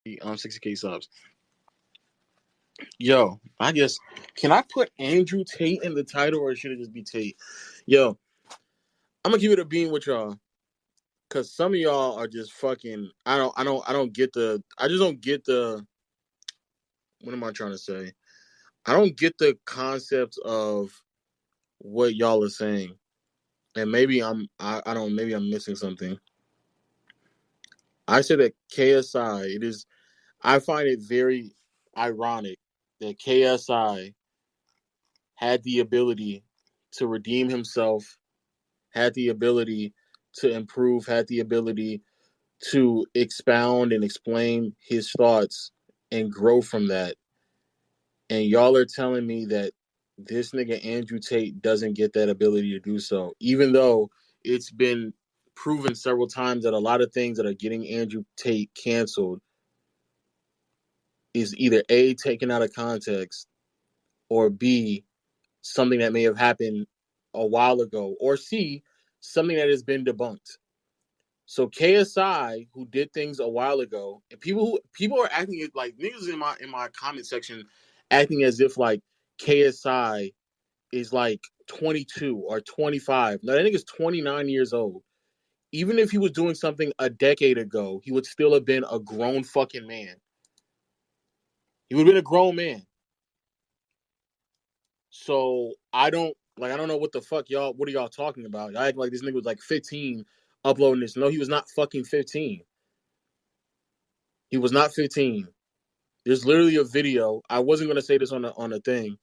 60K subs. Yo, can I put Andrew Tate in the title or should it just be Tate? Yo, I'm gonna give it a bean with y'all. Cause some of y'all are just fucking I don't get the I just don't get the what am I trying to say? I don't get the concept of what y'all are saying. And maybe I don't maybe I'm missing something. I said that KSI, I find it very ironic that KSI had the ability to redeem himself, had the ability to improve, had the ability to expound and explain his thoughts and grow from that. And y'all are telling me that this nigga Andrew Tate doesn't get that ability to do so, even though it's been proven several times that a lot of things that are getting Andrew Tate canceled is either A, taken out of context, or B, something that may have happened a while ago, or C, something that has been debunked. So KSI, who did things a while ago, and people are acting like niggas in my comment section, acting as if like KSI is like 22 or 25. No, that nigga's 29 years old. Even if he was doing something a decade ago, he would still have been a grown fucking man. He would have been a grown man. So I don't know what the fuck what are y'all talking about? Y'all act like this nigga was like 15 uploading this. No, he was not fucking 15. He was not 15. There's literally a video. I wasn't gonna say this on the thing.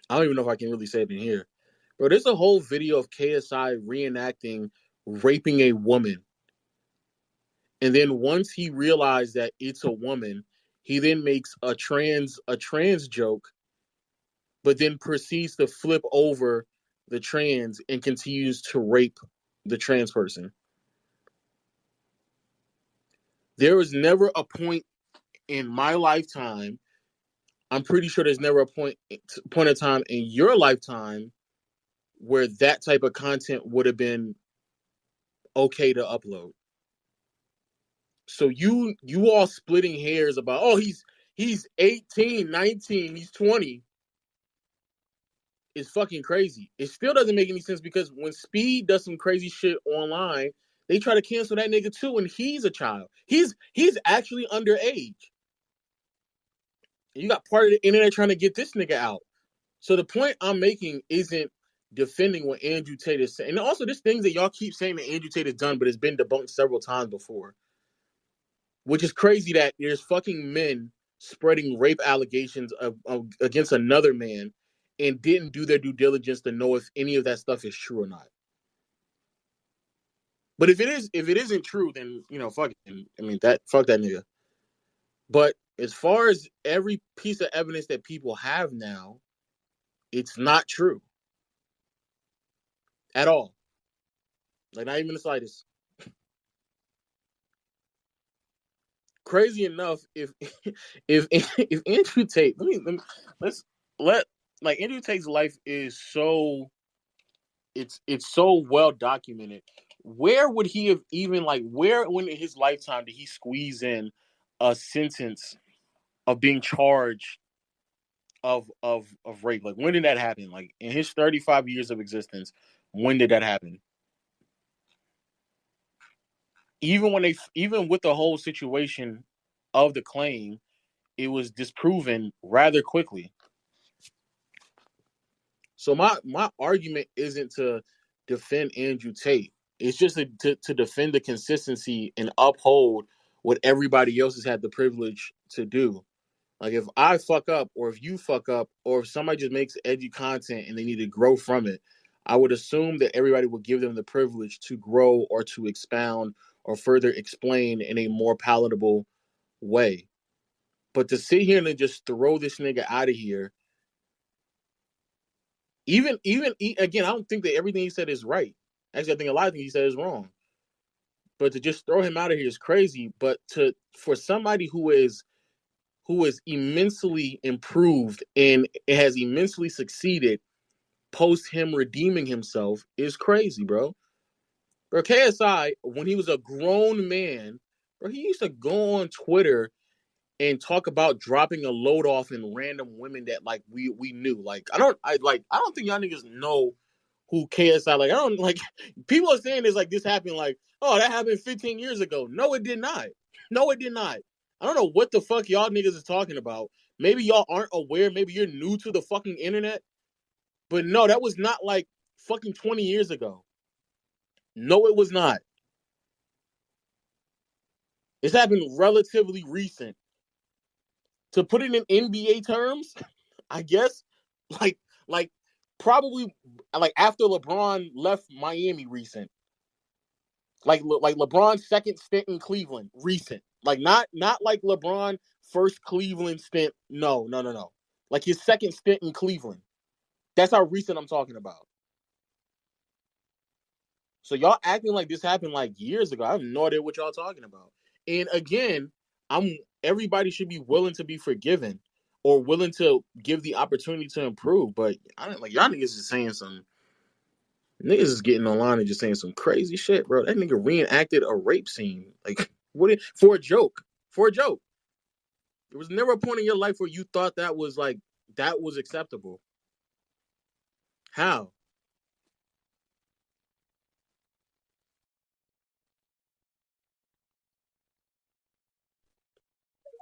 I don't even know if I can really say it in here. Bro, there's a whole video of KSI reenacting raping a woman. And then once he realized that it's a woman, he then makes a trans joke, but then proceeds to flip over the trans and continues to rape the trans person. There was never a point in my lifetime, I'm pretty sure there's never a point of time in your lifetime where that type of content would have been okay to upload. So you all splitting hairs about, oh, he's 18, 19, he's 20 is fucking crazy. It still doesn't make any sense because when Speed does some crazy shit online, they try to cancel that nigga too, and he's a child. He's actually underage. You got part of the internet trying to get this nigga out. So the point I'm making isn't defending what Andrew Tate is saying. And also, there's things that y'all keep saying that Andrew Tate has done, but it's been debunked several times before. Which is crazy that there's fucking men spreading rape allegations against another man and didn't do their due diligence to know if any of that stuff is true or not. But if it isn't true, then fuck it. I mean fuck that nigga. But as far as every piece of evidence that people have now, it's not true at all. Like not even the slightest. Crazy enough, if if Andrew Tate, let Andrew Tate's life is so it's so well documented. Where would he have even where when in his lifetime did he squeeze in a sentence of being charged of rape? Like when did that happen? Like in his 35 years of existence, when did that happen? Even with the whole situation of the claim, it was disproven rather quickly. So my argument isn't to defend Andrew Tate. It's just to defend the consistency and uphold what everybody else has had the privilege to do. Like if I fuck up or if you fuck up or if somebody just makes edgy content and they need to grow from it, I would assume that everybody would give them the privilege to grow or to expound or further explain in a more palatable way. But to sit here and just throw this nigga out of here, even again, I don't think that everything he said is right. Actually, I think a lot of things he said is wrong. But to just throw him out of here is crazy. But for somebody who is immensely improved and has immensely succeeded post him redeeming himself is crazy, bro. Bro, KSI, when he was a grown man, Bro, he used to go on Twitter and talk about dropping a load off in random women that like we knew. Like I don't think y'all niggas know who KSI. Like I don't like people are saying this like this happened like, oh, that happened 15 years ago. No, it did not. No, it did not. I don't know what the fuck y'all niggas is talking about. Maybe y'all aren't aware. Maybe you're new to the fucking internet. But no, that was not like fucking 20 years ago. No, it was not. It's happened relatively recent. To put it in NBA terms, I guess, like, like probably like after LeBron left Miami recent. Like LeBron's second stint in Cleveland recent. Like not like LeBron first Cleveland stint. No. Like his second stint in Cleveland. That's how recent I'm talking about. So y'all acting like this happened like years ago. I have no idea what y'all talking about. And again, everybody should be willing to be forgiven or willing to give the opportunity to improve. But I don't like y'all niggas is saying some niggas is getting online and just saying some crazy shit, bro. That nigga reenacted a rape scene. Like for a joke. For a joke. There was never a point in your life where you thought that was acceptable. How?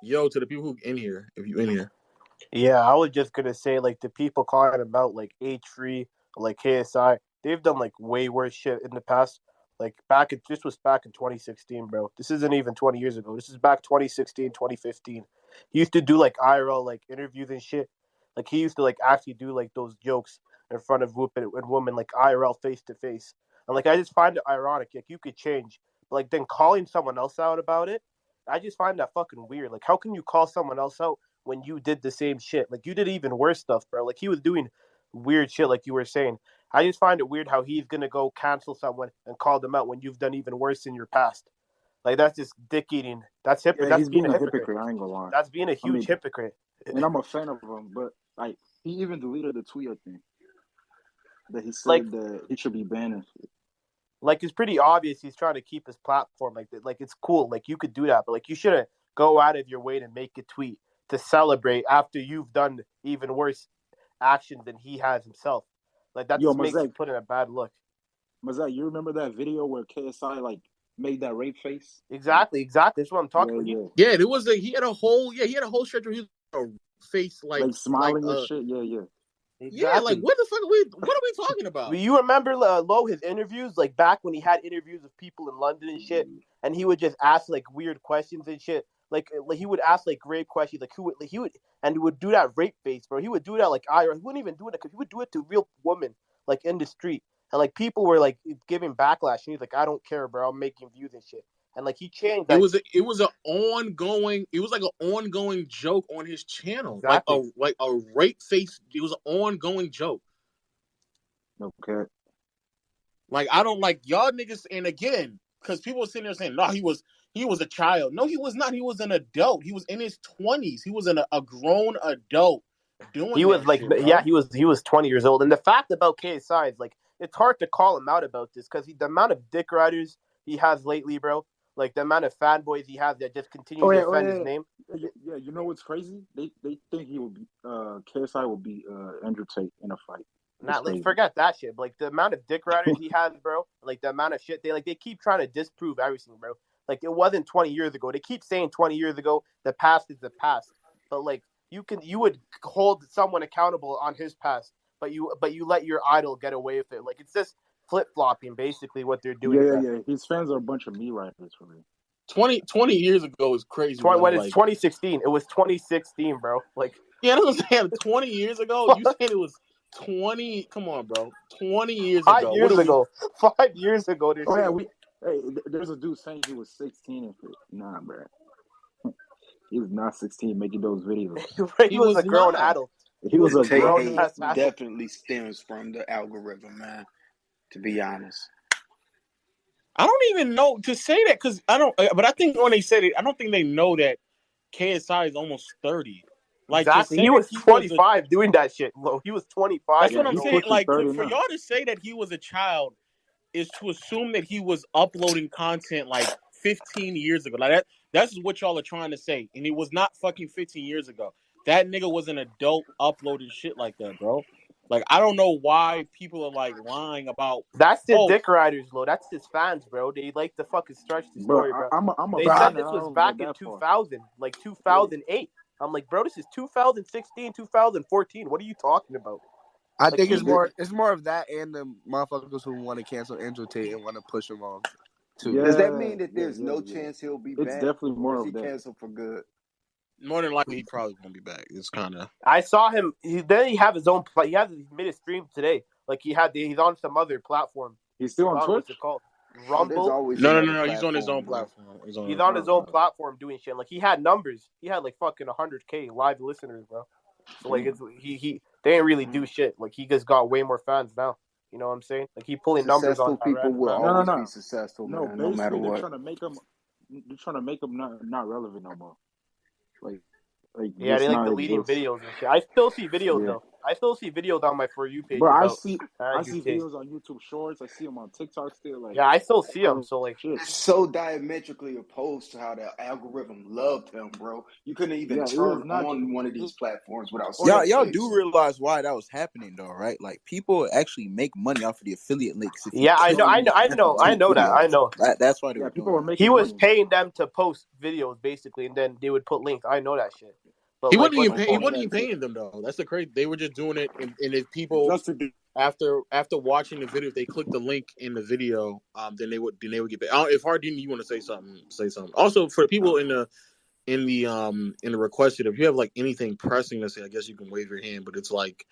Yo, to the people who in here, if you in here. Yeah, I was just gonna say, like, the people calling about like H3, like KSI, they've done like way worse shit in the past. Like this was back in 2016, bro. This isn't even 20 years ago. This is back 2016, 2015. He used to do like IRL like interviews and shit. Like he used to like actually do like those jokes in front of women like IRL face to face. And like I just find it ironic. Like you could change, but like then calling someone else out about it, I just find that fucking weird. Like how can you call someone else out when you did the same shit? Like you did even worse stuff, bro. Like he was doing weird shit, like you were saying. I just find it weird how he's gonna go cancel someone and call them out when you've done even worse in your past. Like that's just dick eating. That's hypocrite. Yeah, That's he's being being a a hypocrite. hypocrite. I ain't gonna lie. That's being a huge hypocrite. And I'm a fan of him, but like he even deleted the tweet, I think, that he said Like, that he should be banned. Like it's pretty obvious he's trying to keep his platform like that. Like it's cool. Like you could do that, but like you shouldn't go out of your way to make a tweet to celebrate after you've done even worse actions than he has himself. Like that Yo, just makes you Mazak, put in a bad look. you remember that video where KSI like made that rape face? Exactly. That's what I'm talking about. Yeah. Yeah, there was he had a whole stretch where he was a face Like smiling and shit. Yeah. yeah, like Exactly. what are we talking about? You remember Low his interviews, like back when he had interviews with people in London and shit, and he would just ask like weird questions and shit. Like he would ask like rape questions, like he would do that rape face, bro. He would do that like he wouldn't even do it because he would do it to real women like in the street, and like people were like giving backlash, and he's like, I don't care, bro. I'm making views and shit, and like he changed. It Like, was an ongoing joke on his channel, exactly. like a rape face. It was an ongoing joke. Okay. Like I don't like y'all niggas, and again, because people were sitting there saying, no, he was a child. No, he was not. He was an adult. He was in his 20s. He was a grown adult doing He was that like, shit, bro. yeah, he was 20 years old. And the fact about KSI is like, it's hard to call him out about this because the amount of dick riders he has lately, bro. Like the amount of fanboys he has that just continue to defend his name. Yeah, you know what's crazy? They think he will be KSI will beat Andrew Tate in a fight. Not like forget that shit. But, like the amount of dick riders he has, bro. Like the amount of shit they keep trying to disprove everything, bro. Like it wasn't 20 years ago. They keep saying 20 years ago. The past is the past. But like you would hold someone accountable on his past, but you let your idol get away with it. Like it's just flip flopping, basically what they're doing. Yeah. His fans are a bunch of me writers for me. 20 years ago is crazy. When it's 2016, it was 2016, bro. Like yeah, that's what I'm saying. 20 years ago, you said it was 20. Come on, bro. 20 years ago. 5 years ago. 5 years ago. There's a dude saying he was 16 and nah, bro. He was not 16 making those videos. He was a grown adult. He was a grown adult. Definitely stems from the algorithm, man. To be honest, I don't even know to say that because I don't. But I think when they said it, I don't think they know that KSI is almost 30. Like exactly, he was 25 doing that shit. He was 25. That's what I'm saying. Like for y'all to say that he was a child is to assume that he was uploading content like 15 years ago. Like that's what y'all are trying to say. And it was not fucking 15 years ago. That nigga was an adult uploading shit like that, bro. Like, I don't know why people are like lying about. That's the Oh, dick riders, Lo. That's his fans, bro. They like to fucking stretch the Bro, story, bro. I'm a They fan, said and this I was don't go back in that far. 2000, like 2008. I'm like, bro, this is 2016, 2014. What are you talking about? I Like, think it's more of that and the motherfuckers who want to cancel Andrew Tate and want to push him on too. Yeah, Does that mean that yeah, there's yeah, no yeah. chance he'll be It's back, definitely or more is he of that. canceled for good? more than likely, he probably won't be back. It's kind of. I saw him. Then he have his own. He made a stream today. Like he's on some other platform. He's still on What's Twitch? it called? Oh, there's Rumble. always No. another He's on his platform, own bro. platform. He's on his own Okay. platform doing shit. Like he had numbers. He had like fucking 100K live listeners, bro. So like it's they didn't really do shit. Like he just got way more fans now. You know what I'm saying? Like he pulling numbers on Successful people random will fans. always No. be successful, No, man, no matter basically they're what. trying to make him not relevant no more. Like Yeah, just they like not deleting exist. videos and shit. I still see videos Yeah. though. I still see videos on my For You page Bro, I about see Andrew Tate. videos on YouTube Shorts. I see them on TikTok still. Like, Yeah, I still see them. oh, So like, shit. It's so diametrically opposed to how the algorithm loved him, bro. You couldn't even Yeah, it turn is not. on one of these platforms without Or seeing the his Y'all face. do realize why that was happening though, right? Like people actually make money off of the affiliate links if you yeah, I click know, I on know, the I Andrew know, I Tate know that, video. I know. That's why they yeah, were people doing were it. making He was money. paying them to post videos basically, and then they would put links. I know that shit. But He like, wasn't what's even it pay, he called? wasn't even paying them though. That's the crazy. They were just doing it, and if people Just to do. after watching the video, if they click the link in the video, then they would get paid. If Hardini, you want to say something, say something. Also, for the people in the requested, if you have like anything pressing to say, I guess you can wave your hand. But it's like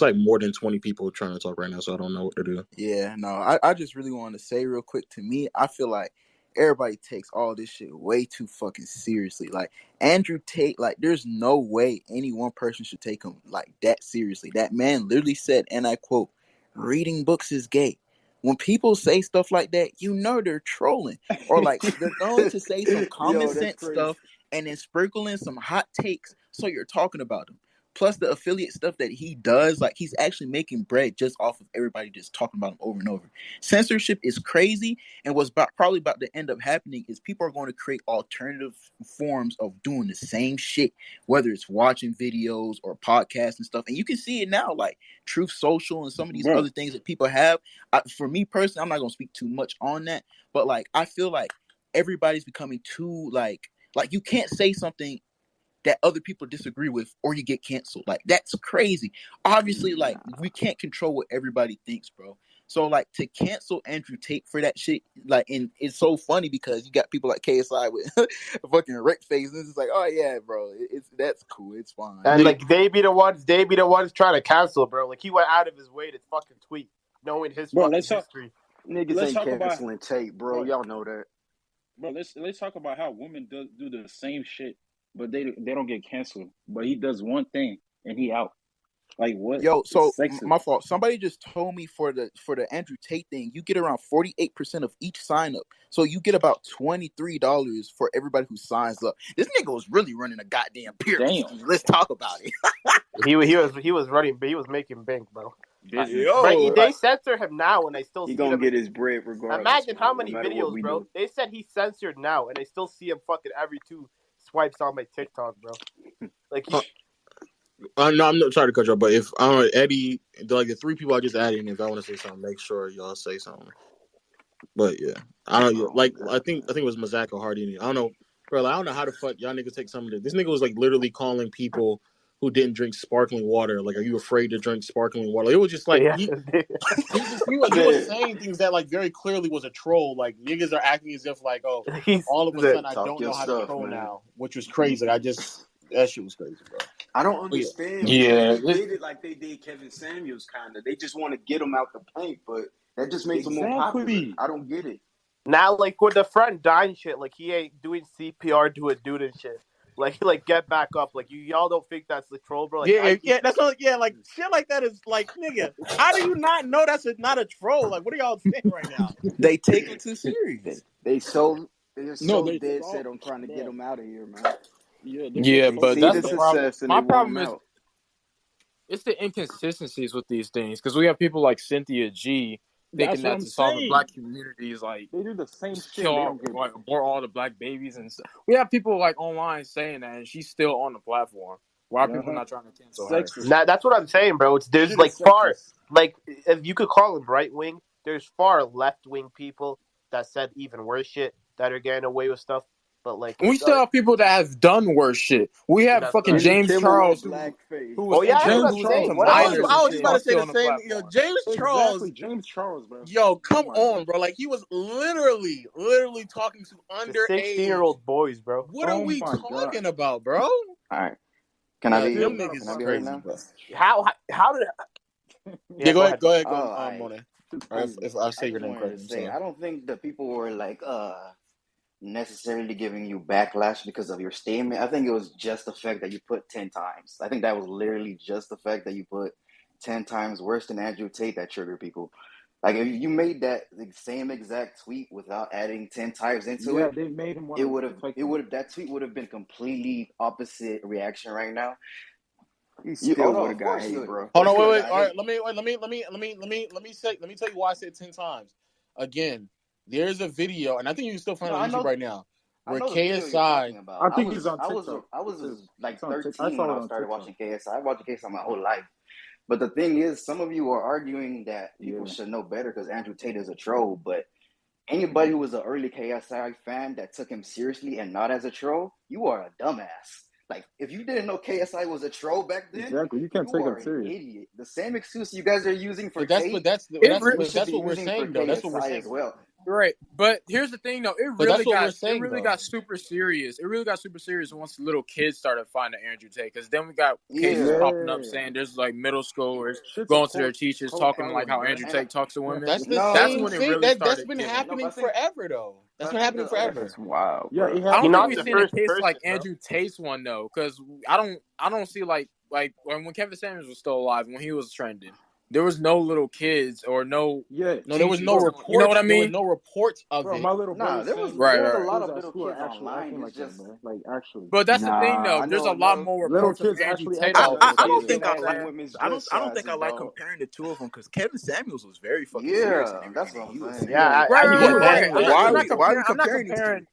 like more than 20 people trying to talk right now, so I don't know what to do. Yeah, no, I just really want to say real quick, to me, I feel like everybody takes all this shit way too fucking seriously. Like Andrew Tate, like there's no way any one person should take him like that seriously. That man literally said, and I quote, reading books is gay. When people say stuff like that, you know they're trolling. Or like they're going to say some common Yo, that's sense crazy. stuff and then sprinkle in some hot takes so you're talking about them. Plus the affiliate stuff that he does, like he's actually making bread just off of everybody just talking about him over and over. Censorship is crazy, and what's probably about to end up happening is people are going to create alternative forms of doing the same shit, whether it's watching videos or podcasts and stuff. And you can see it now, like Truth Social and some of these Bro, other things that people have. For me personally, I'm not going to speak too much on that, but like I feel like everybody's becoming too like you can't say something that other people disagree with or you get canceled. Like that's crazy. Obviously, like we can't control what everybody thinks, bro. So like to cancel Andrew Tate for that shit, like, and it's so funny because you got people like KSI with fucking Rick face, and it's like, oh yeah, bro, that's cool, it's fine. And like they be the ones trying to cancel, bro. Like he went out of his way to fucking tweet, knowing his bro, fucking let's talk. history. Niggas Let's ain't talk about. canceling Tate, bro. Bro, Y'all know that. bro, let's talk about how women do the same shit, but they don't get canceled. But he does one thing and he out. Like what? Yo, It's so sexist. my fault. Somebody just told me for the Andrew Tate thing, you get around 48% of each sign up. So you get about $23 for everybody who signs up. This nigga was really running a goddamn pyramid Damn. scheme. Let's talk about it. He was running, but he was making bank, bro. Business. Yo, They censor him now, and I still He see gonna them. get his bread regardless. Imagine how No many matter what videos, we bro. do. They said he's censored now, and I still see him fucking every 2 swipes on my TikTok, bro. Like, No, I'm not trying to cut you off, but if Eddie, like the 3 people I just added, and if I want to say something, make sure y'all say something. But yeah, I don't like. I think it was Mazak or Hardini. I don't know, bro. I don't know how the fuck y'all niggas take some of this. This nigga was like literally calling people who didn't drink sparkling water. Like, are you afraid to drink sparkling water? Like, it was just like yeah. he was saying things that like very clearly was a troll. Like niggas are acting as if like, oh, all of a sudden I Talk don't your know how to stuff, troll man. now, which was crazy. Like, that shit was crazy, bro. I don't understand. Yeah. They did it like they did Kevin Samuels, kind of. They just want to get him out the paint, but that just makes him more popular. Exactly. I don't get it. Now, like with the friend dying shit, like he ain't doing CPR to a dude and shit. Like get back up. Like y'all don't think that's the troll, bro? Like, That's all. Yeah, like shit like that is like, nigga. How do you not know that's not a troll? Like, what are y'all saying right now? they take him too serious. They're so they dead saw- set on trying to get bro. him out of here, man. Yeah, They but see that's the the problem. success and My they want problem him is out. it's the inconsistencies with these things because we have people like Cynthia G That's thinking what that I'm to solve the saying. black community is like They do the same just shit. kill They all, don't get. like abort all the black babies and stuff. We have people like online saying that, and she's still on the platform. Why are people not trying to cancel her? Sexist. That's what I'm saying, bro. There's Shit like is far, sexist. like if you could call them right wing, there's far left wing people that said even worse shit that are getting away with stuff. But like, We still have people that have done worse shit. We have that's what fucking I Jimmy mean. James Kimmel went Charles blackface. who Oh was yeah, that's into what James I'm who was into saying. Charles. What I about was minors those? and I was just shit, and about to he's say still the on the same. Yo, platform. James Charles. Exactly, James Charles, bro. Yo, Oh come my on, god. bro. Like he was literally talking to The underage. 16-year-old boys, bro. What are Oh we my god. talking about, bro? All right, can I Yeah, Still them be not a niggas can is I be black heard crazy, now? bro. How did? Yeah, Yeah, go ahead, go bro. ahead, Oh, go I Mona. It's Or crazy. if I I say your just name wanted to correctly, I'm say sorry. I don't think the people were like necessarily giving you backlash because of your statement. I think it was just the fact that you put 10 times. I think that was literally just the fact that you put 10 times worse than Andrew Tate that triggered people. Like if you made that the same exact tweet without adding 10 times into Yeah, it, they made him want it to would have protect him. that tweet would have been completely opposite reaction right now. He You still no, would of have got course hate, bro. of Hold course on, he would have wait. got All right, hate. let me tell you why I said 10 times. Again, there's a video, and I think you can still find No, it on I YouTube know right now, I where know the video you're talking KSI. about. I think he's on TikTok. I It's was like on TikTok. I 13 when saw it I on started TikTok. watching KSI. I watched KSI my whole life. But the thing is, some of you are arguing that people Yeah. should know better because Andrew Tate is a troll. But anybody who was an early KSI fan that took him seriously and not as a troll, you are a dumbass. Like, if you didn't know KSI was a troll back then, Exactly. You can't you take him are an serious. idiot. The same excuse you guys are using for But that's Tate, you should be what we're using for saying though. That's what we're KSI saying. as well. Right, but here's the thing, though. But that's what we're saying Really though. got super serious. It really got super serious once the little kids started finding Andrew Tate, because then we got cases Yeah. popping up Yeah. saying there's like middle schoolers Shit's a going to their teachers cult talking like following, how bro. Andrew And Tate talks to women. That's the That's same when it no, thing really that's started been getting. no, but happening forever though. That's been happening forever. That's wild, Yeah, it bro. I don't happened. think Not we've the seen a first case person, like bro. Andrew Tate's one though, because I don't see like when Kevin Samuels was still alive, when he was trending, there was no little kids or no Yeah. No, there was no teachers. Bro, You know what reports. I There was mean? no reports of bro, it. my little nah, brother there saying Right, was a right. lot kids of at little school are kids actually online. acting It's like that, just bro. Like, actually. But that's the thing, Nah, though. I There's a know lot enough. more Little reports of kids Andrew actually Tate acting all like of a that. I sudden. don't You know think what I I'm like. saying? women's I dress don't think I sizes, like bro. comparing the two of them because Kevin Samuels was very fucking Yeah. serious in Yeah, everything that's what that I'm he was saying. saying. Yeah, Right, he right, was But right. definitely then I'm not Why are we comparing. I'm not comparing these two? comparing.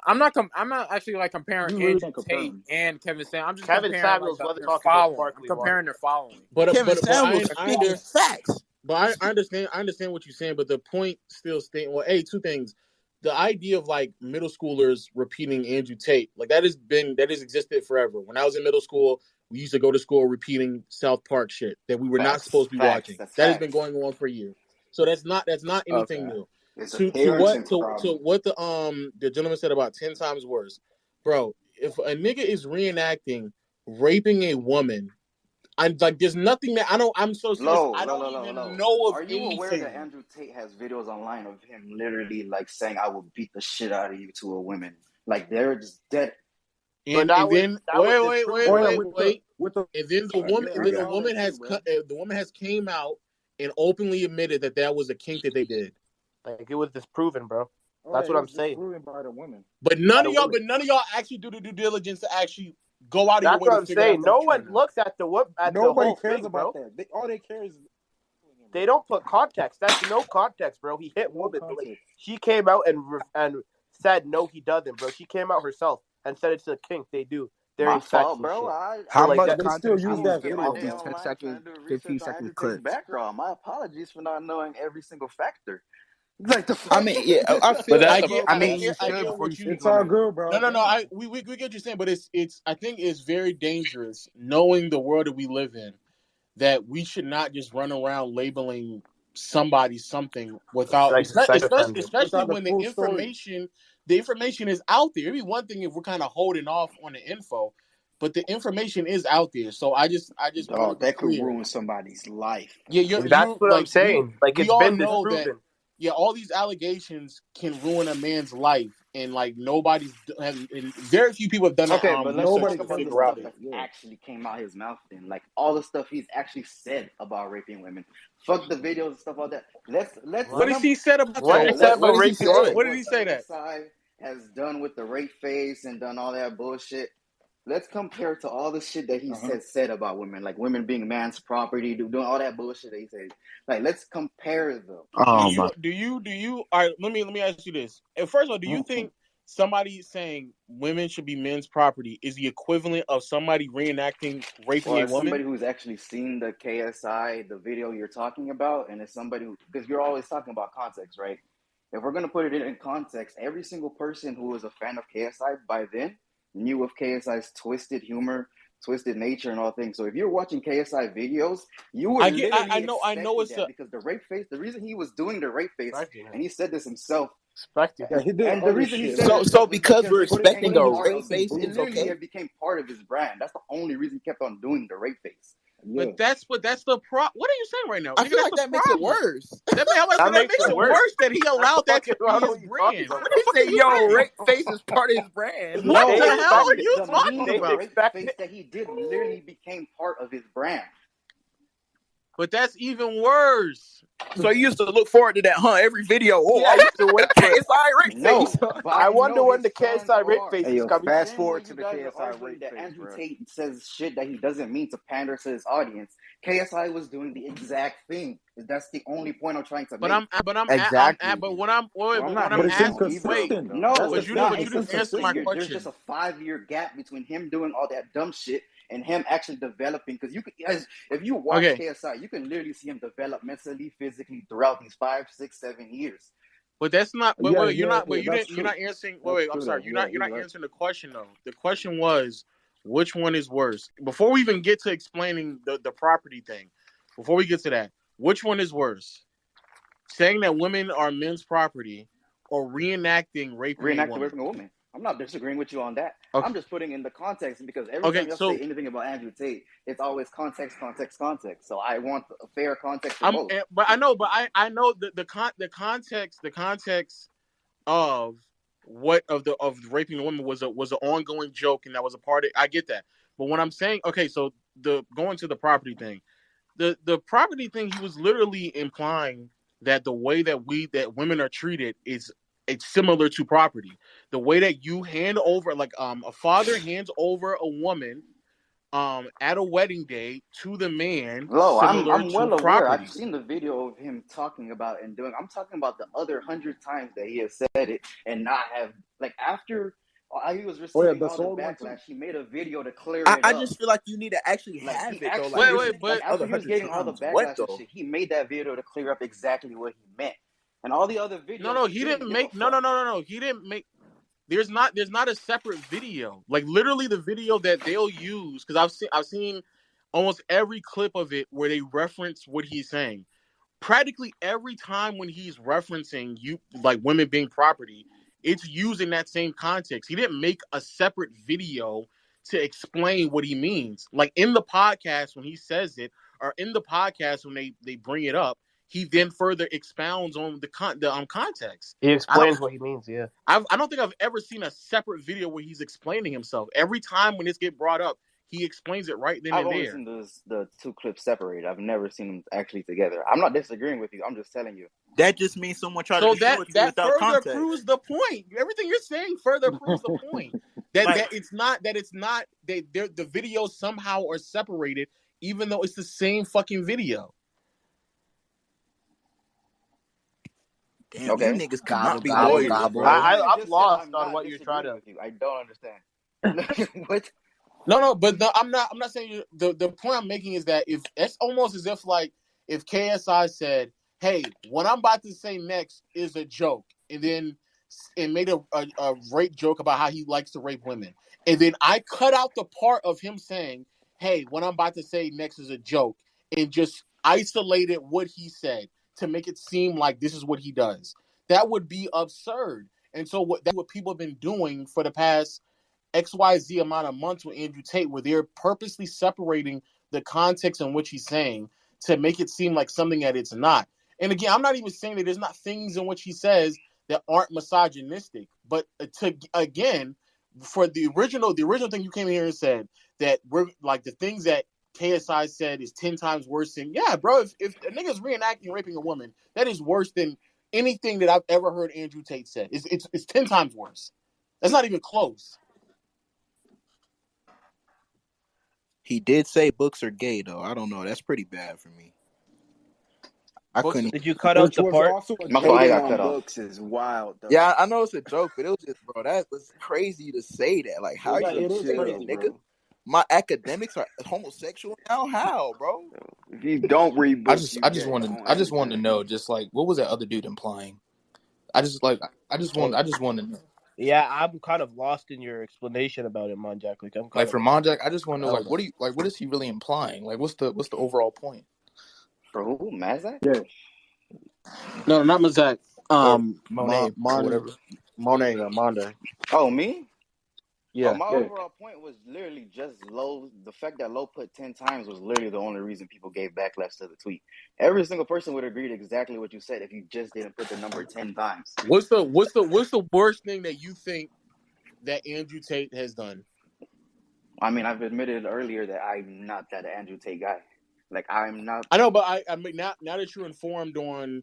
I'm not actually like comparing You really Andrew can't compare Tate them. and Kevin Samuels. I'm just Kevin comparing like Samuels wasn't their talking about following. I'm sparkly water. comparing their following. Kevin but Samuels speaking facts. I understand what you're saying, but the point still staying. Well, hey, two things. The idea of like middle schoolers repeating Andrew Tate, like that has existed forever. When I was in middle school, we used to go to school repeating South Park shit that we were not supposed to be watching. That's That has been facts. going on for years. So that's not anything Okay. new. It's a To parenting problem. what the gentleman said about 10 times worse, bro. If a nigga is reenacting raping a woman, I'm like, there's nothing that I'm so serious. I don't even know of Are you aware that anything. Andrew Tate has videos online of him literally like saying, "I will beat the shit out of you" to a woman? Like they're just dead. And then that was disproven. Oh yeah, with the and then yeah, I the saw woman that has too, bro. the woman has came out and openly admitted that was a kink that they did. Like it was disproven, bro. Oh, That's yeah, what it I'm was saying. disproven by the women. But none of y'all actually do the due diligence to actually go out of your That's way what to I'm figure out saying. if No that's true one or not. looks at the Nobody whole cares thing, about bro. that. All they care is They don't put context. That's no context, bro. He hit woman. But like, she came out and said no, he doesn't, bro. She came out herself and said it's a kink. They do. They're My sex fault, and bro. shit. How Like much that. they still context use do you that get video, off these bro. 10 second, Trying to do 15 research on second Andrew Tate's clips? background. My apologies for not knowing every single factor. Like the I fuck. mean, yeah, I But feel that's like, the I problem. mean, you I should get before you what you speak It's on all that. good, bro. No. Damn. We get what you're saying, but it's I think it's very dangerous knowing the world that we live in that we should not just run around labeling somebody something without, Sex offender. especially Without the when full story. the information is out there. It'd be one thing if we're kind of holding off on the info, but the information is out there. So I just want to Dog, be that could clear. ruin somebody's life. Yeah, That's you what I'm like saying. Like we it's all been know that. disproven. Yeah, all these allegations can ruin a man's life, and like and very few people have done Okay, but let's research Nobody talk to cares about the figure about out stuff that. it. that Yeah. actually came out his mouth then. Like all the stuff he's actually said about raping women. Fuck the videos and stuff like that. Let's What What? did he said about What that? he so said let's about What did he raping say? women? What did what he say that? KSI has done with the rape face and done all that bullshit. let's compare to all the shit that he said about women, like women being man's property, doing all that bullshit that he said. Like, let's compare them. Oh my! Do you? All right, let me ask you this. And first of all, do you think somebody saying women should be men's property is the equivalent of somebody reenacting raping Or a as woman? somebody who's actually seen the KSI, the video you're talking about, and as somebody who, because you're always talking about context, right? If we're gonna put it in context, every single person who was a fan of KSI by then knew of KSI's twisted humor, twisted nature, and all things. So if you're watching KSI videos, you would I know it's that because the rape face. The reason he was doing the rape face, and he said this himself. Yeah, he did And the other reason he shit. said So it himself was because we're because expecting a part rape of face, it it's literally okay. had became part of his brand. That's the only reason he kept on doing the rape face. But that's the problem. What are you saying right now? I Nigga, feel that's like the that makes it problem. worse. That makes it worse that he allowed that to be his brand. What the fuck are Say, you yo, saying? rape face is part of his brand. What No, the they hell are expected you The talking meme about? rape face that he did literally became part of his brand. But that's even worse. So you used to look forward to that, huh? Every video. Oh, Yeah, I used to wait for it. KSI rape No, face. but I wonder know when his the fans KSI rape are. face Hey, is yo, coming. fast Same forward way to you the guys are KSI arguing rape that face, Andrew bro. Tate. Says shit that he doesn't mean to pander to his audience. KSI was doing the exact thing. That's the only point I'm trying to make. Exactly. But when I'm wait, Well, I'm but not when I'm hating But it's on asking, him. wait, inconsistent, though. No, That's the but it's you thing. didn't, not but you It's didn't answer my inconsistent. There's question. just a 5-year gap between him doing all that dumb shit and him actually developing. Because you could, if you watch Okay, KSI, you can literally see him develop mentally, physically throughout these 5, 6, 7 years. but that's not. But Yeah, wait, you're not. But you that's didn't. You're true. not answering. That's I'm true sorry. though. Yeah, You're he's not right. answering the question though. The question was, which one is worse? Before we even get to explaining the property thing, before we get to that, which one is worse? Saying that women are men's property, or reenacting raping a Reenacting woman? raping a woman. I'm not disagreeing with you on that. Okay. I'm just putting in the context because every time Okay. y'all say So anything about Andrew Tate, it's always context, context, context. So I want a fair context for both. but I know the context of of raping a woman was an ongoing joke, and that was a part of. I get that, but when I'm saying, okay, so the going to the property thing, the property thing, he was literally implying that the way that women are treated is it's similar to property. The way that you hand over, like a father hands over a woman at a wedding day to the man, Lo, similar I'm to well aware. property. I've seen the video of him talking about and doing. I'm talking about the other 100 times that he has said it and not have like after he was Oh yeah, receiving the all the sword one too. backlash. He made a video to clear it I up. just feel like you need to actually Like have he it though. actually Like this, Wait, like after other he was 100 getting all the times. What backlash and though? shit, he made that video to clear up exactly what he meant. And all the other videos, no, he didn't give a make fuck. no. He didn't make. There's not a separate video. Like literally the video that they'll use, because I've seen almost every clip of it where they reference what he's saying. Practically every time when he's referencing you like women being property, it's using that same context. He didn't make a separate video to explain what he means. Like in the podcast when he says it, or in the podcast when they bring it up, he then further expounds on the context. He I don't explains what he means. Yeah. I don't think I've ever seen a separate video where he's explaining himself. Every time when this get brought up, he explains it right then I've and only there. seen the two clips separated. I've never seen them actually together. I'm not disagreeing with you. I'm just telling you. That just means someone tried to So destroy you that without further context. proves the point. Everything you're saying further proves the point. That Like, that it's not the videos somehow are separated, even though it's the same fucking video. damn, Okay. you niggas Gobble, cannot be gobble, lawyers, gobble. bro. I'm Just lost I'm on not what you're trying disagreeing to. with you. I don't understand. What? No, but I'm not saying the point I'm making is that if it's almost as if like if KSI said, "Hey, what I'm about to say next is a joke," and then made a rape joke about how he likes to rape women, and then I cut out the part of him saying, "Hey, what I'm about to say next is a joke," and just isolated what he said to make it seem like this is what he does. That would be absurd. And so that's what people have been doing for the past XYZ amount of months with Andrew Tate, where they're purposely separating the context in which he's saying to make it seem like something that it's not. And again, I'm not even saying that there's not things in which he says that aren't misogynistic, but for the original thing you came here and said that we're like the things that KSI said is 10 times worse than, yeah, bro, if a nigga's reenacting raping a woman, that is worse than anything that I've ever heard Andrew Tate say. It's 10 times worse. That's not even close. He did say books are gay though. I don't know. That's pretty bad for me. I Books. couldn't. Did you cut out Which the was part? also a My fault, I hating got on cut off. books is wild though. Yeah, I know it's a joke, but it was just, bro, that was crazy to say that. Like, how It, you it gonna is say crazy, that, nigga? bro. My academics are homosexual now? How, bro? If you don't read I books, just you I just gay wanted on I just wanted to everything. know, just like, what was that other dude implying? I just want to know. Yeah, I'm kind of lost in your explanation about it, Monjack. Like I'm kind Like of for Monjack, I just want to know, like, held up. what is he really implying? Like, what's the overall point? For who? Mazak? Yeah. No, not Mazak. Or Monet or whatever. Monet, Monday. Oh, me? Oh, Yeah. my Yeah. overall point was literally just Low. The fact that Low put 10 times was literally the only reason people gave backlash to the tweet. Every single person would agree to exactly what you said if you just didn't put the number 10 times. What's the worst thing that you think that Andrew Tate has done? I mean, I've admitted earlier that I'm not that Andrew Tate guy. Like, I'm not. I know, but I mean, now that you're informed on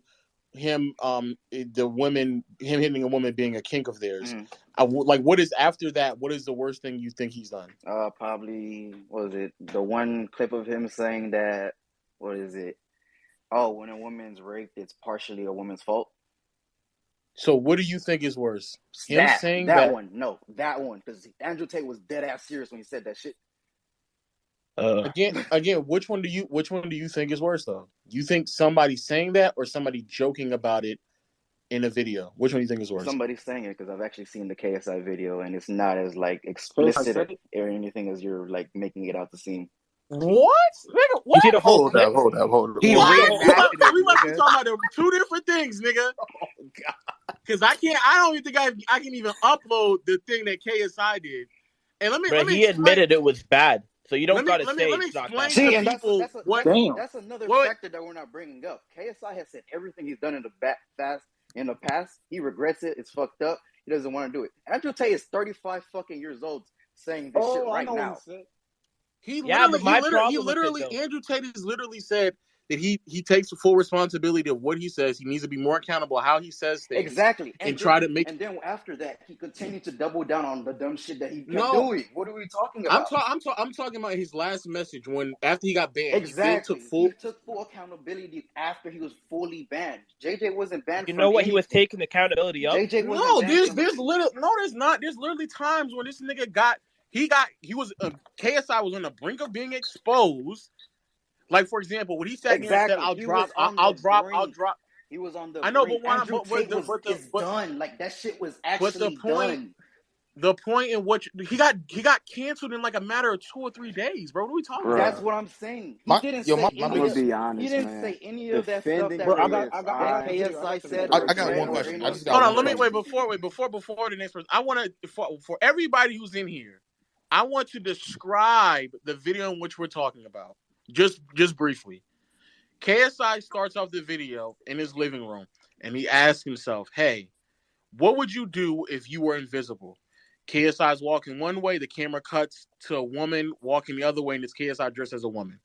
him, him hitting a woman being a kink of theirs, like, what is after that? What is the worst thing you think he's done? Probably, what was it? The one clip of him saying that, what is it? Oh, when a woman's raped, it's partially a woman's fault. So, what do you think is worse? Him saying that one. No, that one. Because Andrew Tate was dead ass serious when he said that shit. Again, which one do you think is worse though? You think somebody saying that or somebody joking about it in a video? Which one do you think is worse? Somebody's saying it because I've actually seen the KSI video and it's not as like explicit or anything as you're like making it out to seem. What? Nigga, what? You see the whole Hold clip? up. He What? reenacted it, We must be nigga. talking about two different things, nigga. Oh God. Because I don't even think I can even upload the thing that KSI did. And let me He admitted it was bad, so you don't gotta say let me it's not explain that. See, to and people that's another factor that we're not bringing up. KSI has said everything he's done in the past. He regrets it. It's fucked up. He doesn't want to do it. Andrew Tate is 35 fucking years old saying this shit right now. Andrew Tate has literally said that he takes full responsibility of what he says. He needs to be more accountable how he says things. Exactly. And try to make. And then after that, he continued to double down on the dumb shit that he kept doing. What are we talking about? I'm talking about his last message after he got banned. Exactly. He took full accountability after he was fully banned. JJ wasn't banned. You know what? anything. He was taking accountability of. JJ wasn't banned. There's not. There's literally times when this nigga KSI was on the brink of being exposed. Like, for example, when he sat here and said, I'll drop. He was on the I know, brink. but Andrew Tate is done. Like, that shit was actually done. The point in which he got canceled in like a matter of 2 or 3 days, bro. What are we talking about? That's what I'm saying. He didn't say any of that stuff that KSI said. I got one question. I just got Hold on. one Let me question. before the next person. I want to for everybody who's in here, I want to describe the video in which we're talking about. Just briefly. KSI starts off the video in his living room and he asks himself, hey, what would you do if you were invisible? KSI is walking one way, the camera cuts to a woman walking the other way, and it's KSI dressed as a woman.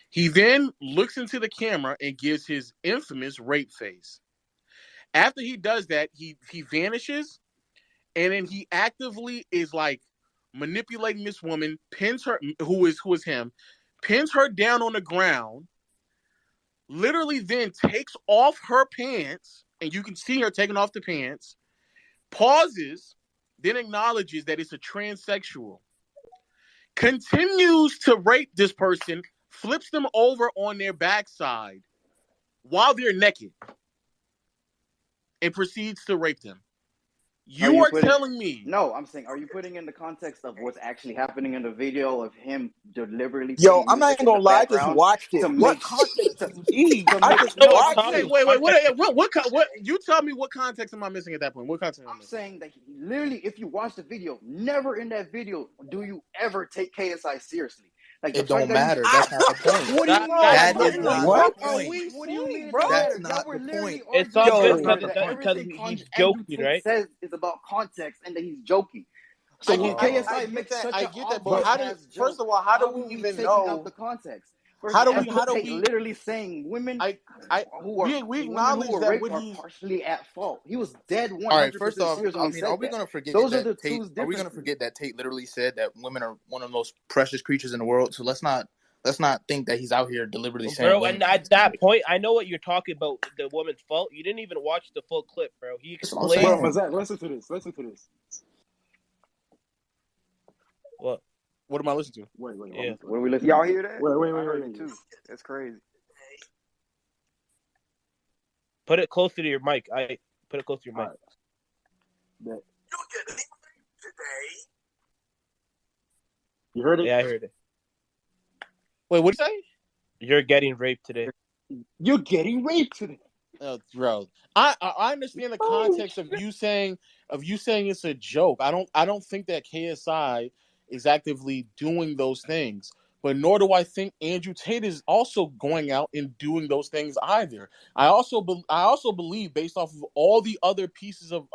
He then looks into the camera and gives his infamous rape face. After he does that, he vanishes, and then he actively is like manipulating this woman, pins her, who is him, pins her down on the ground, literally then takes off her pants, and you can see her taking off the pants, pauses, then acknowledges that it's a transsexual, continues to rape this person, flips them over on their backside while they're naked, and proceeds to rape them. You are telling me? No, I'm saying, are you putting in the context of what's actually happening in the video of him deliberately? Yo, I'm not even gonna lie. I just watched it. What context do you need? I just watched it. What? You tell me what context am I missing at that point? What context? I'm saying that literally, if you watch the video, never in that video do you ever take KSI seriously. Like, it don't matter. That's not the point. What do you mean? That is not the point. What do you mean, bro? That's not the point. It's all good because he's joking, right? Says is about context and that he's joking. So when KSI makes such an obvious, but first of all, how do we even know the context? First, How do we? Andrew How do Tate we? literally saying women I who are we women who acknowledge were that raped what are he's. partially at fault. He was dead All right, first 100% off, serious when I he mean, are said we that. gonna forget Those are that the Tate? two Are we gonna differences. forget that Tate literally said that women are one of the most precious creatures in the world? So let's not think that he's out here deliberately saying Bro, women. and at that point, I know what you're talking about, the woman's fault. You didn't even watch the full clip, bro. He That's what I'm explained. Bro, saying. Zach, listen to this. Listen to this. What? What am I listening to? Wait. Yeah. What are we listening Y'all to? hear that? Wait. I heard it too. That's crazy. Put it closer to your mic. Put it closer to your mic. All right. You heard it? Yeah, I heard it. Wait, what did you say? You're getting raped today. You're getting raped today. Bro, I understand the context of you saying it's a joke. I don't think that KSI is actively doing those things, but nor do I think Andrew Tate is also going out and doing those things either. I also believe, based off of all the other pieces of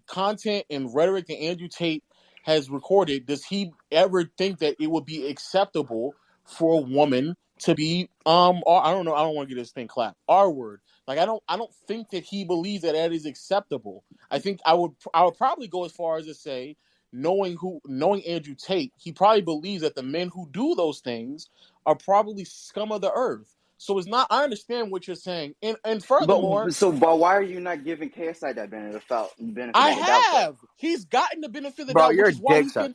content and rhetoric that Andrew Tate has recorded, does he ever think that it would be acceptable for a woman to be or I don't know, I don't want to get this thing clapped, R word? Like I don't think that he believes that is acceptable. I think I would probably go as far as to say, knowing Andrew Tate, he probably believes that the men who do those things are probably scum of the earth. So it's not. I understand what you're saying, and furthermore, But why are you not giving KSI that benefit I of the doubt, though? have. He's gotten the benefit of the Bro, doubt, which you're is why dick he's been. sucking.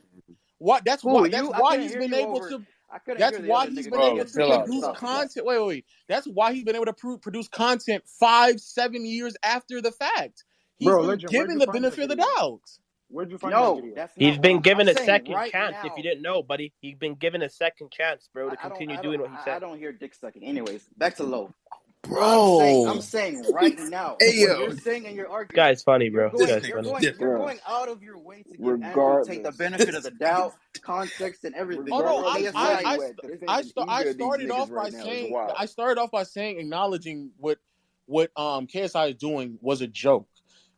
What? That's Who why. are That's you? I why couldn't he's hear been you able over. to. I couldn't That's hear the why other he's nigga been just Bro, able get to chill out, super produce bro. soft with that. content. Wait. That's why he's been able to produce content 5-7 years after the fact. He's Bro, been Legend, where'd given you the find that benefit of the video? doubt. Where'd you find that No, video? that's He's not what been given I'm a saying second right chance. If now. you didn't know, buddy, he's been given a second chance, bro, to continue doing what he I said. don't hear dick sucking. Anyways, back to low. I'm Bro. saying right now, Hey what yo, you're saying in your This argument, guy's funny, bro. This this guy's nigga's funny. you're different. Bro, going out of your way to give Andrew Tate the regardless. benefit of This the doubt, nigga's context, and everything. Oh But no, Regardless, I where KSI, I you at it's, I defending I either of these started niggas off by right now is saying wild. acknowledging what KSI is doing was a joke.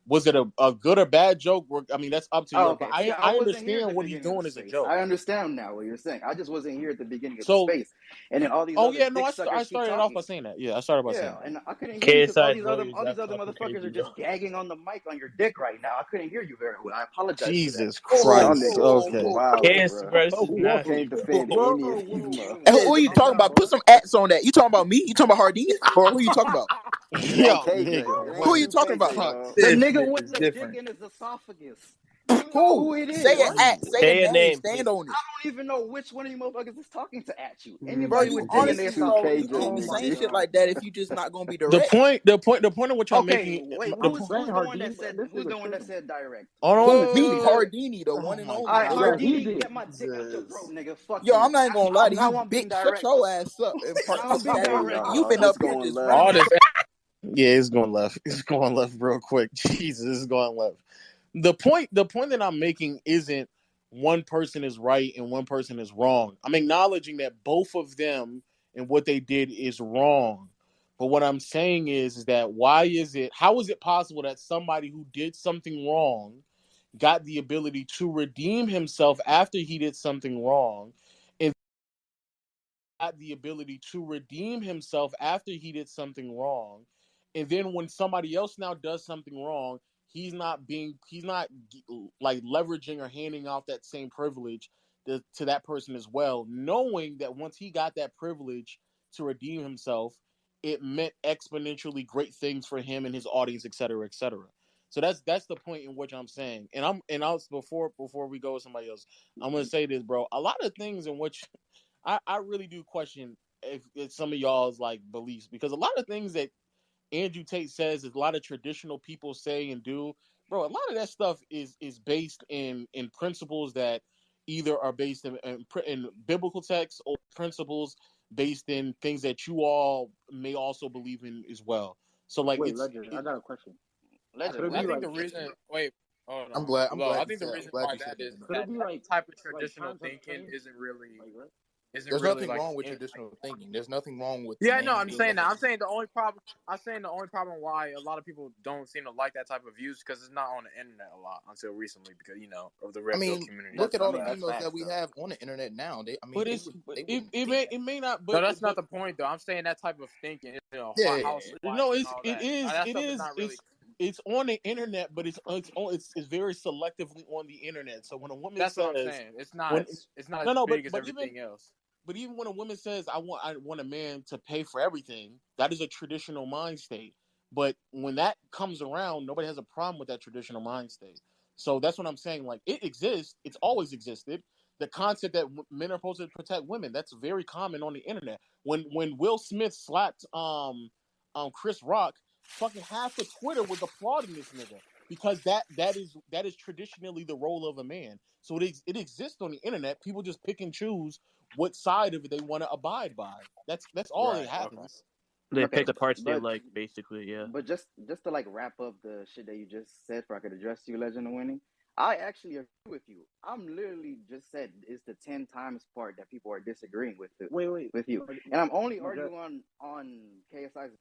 Was it a good or bad joke? I mean, that's up to oh, you. But okay. See, I I wasn't here at understand the what he's beginning of the doing is a space. joke. I understand now what you're saying. I just wasn't here at the beginning of the So, space. And then all these oh other yeah, no, dick I suckers keep started off by talking. saying that. Yeah, I started by Yeah, saying that. and I couldn't hear you because KSI Joey is all these that other fucking motherfuckers crazy, are bro. just gagging on the mic on your dick right now. I couldn't hear you very well. I apologize for that. Jesus Y'all Christ. niggas is Okay. wildin', KS, bro. bro, this is Y'all nasty, can't bro. defend Whoa, any of whoa, these whoa. Hey, motherfuckers. who are you Calm talking down, about? bro. Put some ats on that. You talking about me? You talking about Hardini? Or who are you talking about? It ain't Yo, KJ. nigga, It Who ain't are what you you, the talking about? KJ, fuck? dog. The This nigga with nigga's the dick different. in his esophagus. You know Who? who it Say is. it What? at. Say the Say a name. name, Stand please. on it. I don't even know which one of you motherfuckers is talking to at you. Bro, Anybody you with dick in their honestly, Two bro, esophagus. you can't KJ Oh be my saying niggas. shit god. like that if you just not gonna be The direct. point in which I'm Okay, making. wait. Stop Who's saying the one Hardin. This who's the nigga one that tripping. said direct? Oh Who? Me, no. Hardini, the Oh one and my only. All right, Nigga. Yeah, he Hardini, did. get my dick out your throat, Jesus. nigga. Fuck Yo, you. I'm not even gonna lie to you, Now I'm being bitch. Shut direct. your ass up and Now I'm being chat. Hey, direct. You've y'all, been it's up here going just left. running All your. this. Yeah, it's going left. It's going left real quick. Jesus, it's going left. The point that I'm making isn't one person is right and one person is wrong. I'm acknowledging that both of them and what they did is wrong. But what I'm saying is that how is it possible that somebody who did something wrong got the ability to redeem himself after he did something wrong, and got the ability to redeem himself after he did something wrong, and then when somebody else now does something wrong, he's not like leveraging or handing off that same privilege to that person as well, knowing that once he got that privilege to redeem himself, it meant exponentially great things for him and his audience, et cetera, et cetera. So that's the point in which I'm saying. And I was before we go with somebody else, I'm gonna say this, bro. A lot of things in which I really do question if it's some of y'all's like beliefs, because a lot of things that Andrew Tate says, a lot of traditional people say and do, bro. A lot of that stuff is based in principles that either are based in biblical texts or principles based in things that you all may also believe in as well. So like Wait, Legend, I got a question. Legend, Could it I be what? think like the reason. Wait. Oh I'm no, glad. I'm Lo. I glad you think the said. I'm reason glad why you said that that. is could that it be that like type of traditional times have thinking changed? isn't really Like what? isn't There's really nothing like wrong with traditional thinking. There's nothing wrong with yeah, no, men I'm being saying that. I'm saying the only problem why a lot of people don't seem to like that type of views because it's not on the internet a lot until recently because of the I red pill mean, community. look at all the that's females that facts we though. have on the internet now. They But wouldn't think that. it may not. No, But that's not the point though. I'm saying that type of thinking, Yeah. housewives no, and all that. That stuff is not really. it's on the internet, but it's very selectively on the internet. So when a woman That's what I'm says saying. It's not when as no, big as but even everything else. But even when a woman says, I want a man to pay for everything," that is a traditional mind state. But when that comes around, nobody has a problem with that traditional mind state. So that's what I'm saying. Like, it exists. It's always existed. The concept that men are supposed to protect women, that's very common on the internet. When Will Smith slapped Chris Rock, fucking half of Twitter was applauding this nigga because that is traditionally the role of a man. So it exists on the internet. People just pick and choose what side of it they want to abide by. That's all that Right. Okay. happens. They Okay, pick the parts they but like, basically. Yeah. but just to like wrap up the shit that you just said, for I could address you, Legend of Winning. I actually agree with you. I'm literally just said it's the 10 times part that people are disagreeing with Wait. with you, and I'm only But that, arguing on KSI's.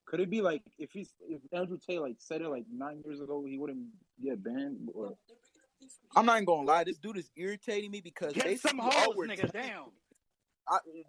could it be like if Andrew Tate like said it like 9 years ago, he wouldn't get banned? Or I'm not even gonna lie. This dude is irritating me because Get some basically all hoes, we're nigga. telling Damn.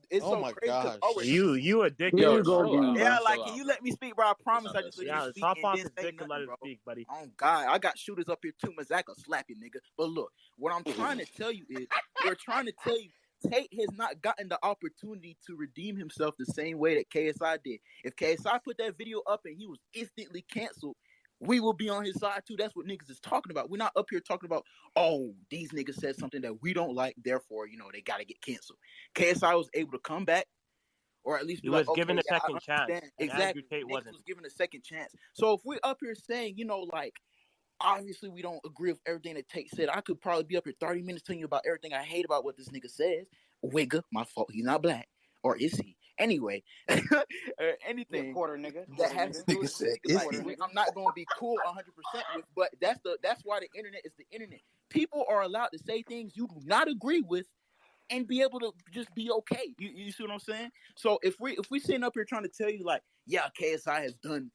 it's Oh so my crazy because all we're gosh. You a dick here though, you Yo, go bro. chill again, out. yeah, bro. like, Chill can out, you bro. let me speak, bro? I It's promise not I that just let you Yeah, serious. speak hop and off then his say dick and nothing, let him bro. speak, buddy. Oh God, I got shooters up here too. Mazak will slap you, nigga. But look, what I'm trying to tell you is, we're trying to tell you, Tate has not gotten the opportunity to redeem himself the same way that KSI did. If KSI put that video up and he was instantly canceled, we will be on his side too. That's what niggas is talking about. We're not up here talking about, oh, these niggas said something that we don't like, therefore, they gotta get canceled. KSI was able to come back, or at least He be like, was okay, given a yeah, I second chance, understand. and Andrew Exactly. Tate Niggas wasn't. was given a second chance. So if we're up here saying, like, obviously we don't agree with everything that Tate said, I could probably be up here 30 minutes telling you about everything I hate about what this nigga says. Wigga, my fault. He's not black. Or is he? Anyway, Yeah, anything quarter nigga. that Quarter has to nigga. do Nigga with said, nigga, "Is like, Quarter he?" nigga. I'm not gonna be cool 100% with, but that's why the internet is the internet. People are allowed to say things you do not agree with and be able to just be okay. You see what I'm saying? So if we sitting up here trying to tell you like, yeah, KSI has done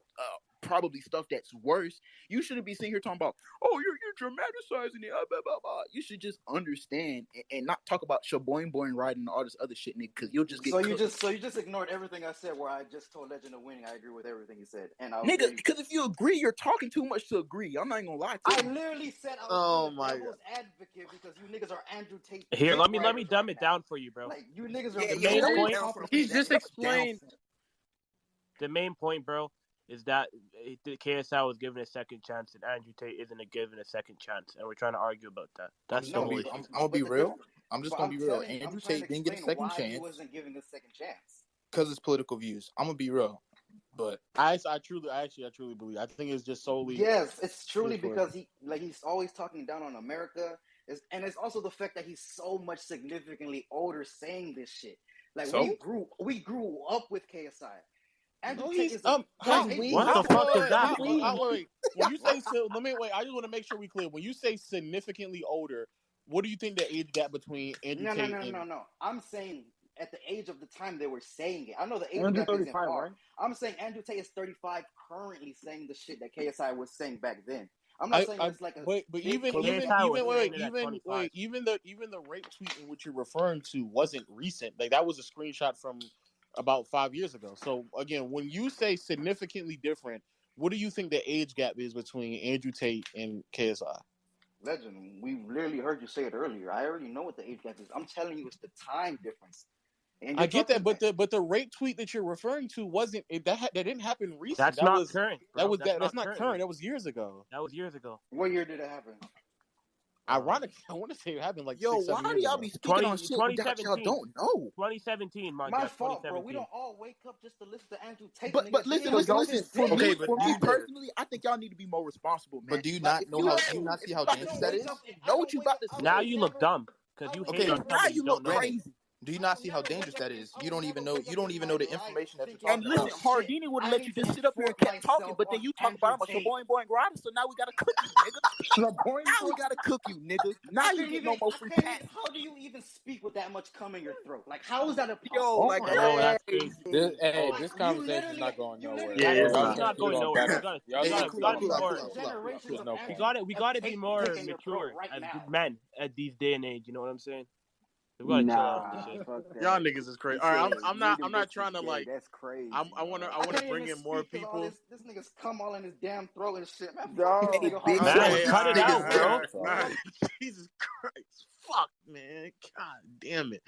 probably stuff that's worse, you shouldn't be sitting here talking about, oh, you're dramatizing it, blah, blah, blah. You should just understand and not talk about shaboing boing riding and all this other shit, nigga, because you'll just get So you cooked. just ignored everything I said. Where I just told Legend of Winning, I agree with everything he said, and I was Nigga, literally because if you agree, you're talking too much to agree. I'm not even gonna lie to I you. literally said I was being Oh a my god. devil's advocate because you niggas are Andrew Tate Here, dick let me riders dumb right it now. down for you, bro. Like you niggas are Yeah, The yeah, main dumb it very point, down for me. He's complicated. just Dumb it down explained. for me. the main point, bro, is that the KSI was given a second chance, and Andrew Tate isn't given a second chance, and we're trying to argue about that. I'm That's just the gonna whole No, be. issue. I'm gonna be but real. I'm just but gonna I'm be real. telling, I'm Andrew trying to Tate didn't get a explain second why he chance wasn't given a second chance. because his political views. I'm gonna be real, but I truly believe. I think it's just solely Yes, it's truly his because political. he's always talking down on America. And it's also the fact that he's so much significantly older saying this shit. Like so we grew up with KSI. Andrew No, Tate he's is a Who's how we? What how the How? fuck does that how mean? We? wait. When you say so, let me wait. I just want to make sure we clear. When you say significantly older, what do you think the age gap between Andrew Tate and? No. I'm saying at the age of the time they were saying it. I know the age Andrew gap isn't 35, far. right? I'm saying Andrew Tate is 35 currently saying the shit that KSI was saying back then. I'm not saying it's like a But big KSI was saying it at even 25. even the rape tweet in which you're referring to wasn't recent. Like that was a screenshot from about 5 years ago. So again, when you say significantly different, what do you think the age gap is between Andrew Tate and KSI? Legend. We literally heard you say it earlier. I already know what the age gap is. I'm telling you, it's the time difference. And I you're get that, talking. but the rape tweet that you're referring to wasn't that didn't happen recent. That's not current, bro. That's That's not not current. currently. That was years ago. That was years ago. What year did it happen? Ironically, I want to say it happened like yo, six, why 7 do years y'all be ago. speaking on shit that y'all 2017. don't know? 2017, my My God, fault, bro. We 2017. don't all wake up just to listen to Andrew Tate, But nigga. He listen, ain't listen, wake up listen. this For day. okay. me, But for do me you know? personally, I think y'all need to be more responsible, man. But do you Like not if know you how? Do you know, not see if how you I know dangerous don't what that you wake is? up. talking, I know what don't you wake about up. to I Now say. would you look never. dumb I because you would Okay, hate on never. Now somebody you you don't look know. okay. crazy. Do you not see how dangerous that is? You don't even know. You don't even know the information that you're And talking listen, about. Hardini would have let you just sit up here and kept talking, but then you talk about him a Shaboing Boy and Grada, so now we gotta cook you, nigga. Now we gotta cook you, nigga. Now you get no more free pass. How do you even speak with that much cum in your throat? Like, how is that a Yo, possible? like Oh, that's that's crazy. crazy. This You conversation's literally, not going nowhere. Yeah, Yeah, it's Y'all it's just not. gonna not keep going on nowhere. back. Y'all just Hey, gonna We keep cool out, gotta on be cool out, back. cool more. out, cool out. generations There's of no We point. got it. We got to be taking more dick in your throat mature right as now. men at these day and age. You know what I'm saying? We gotta chill out with this Nah, shit. fuck Y'all that. niggas is crazy. He All right, said I'm not. I'm reading not books is trying to gay. like. That's crazy, I want to. dog. I I want to can't bring even in more speak because all people. this nigga's cum all in his damn throat and shit. Man, fuck this Dog. Hey, nigga big hard. bro, Man, Okay, cut all it right, out, all bro. right, all right. Jesus Christ, fuck, man, God damn it.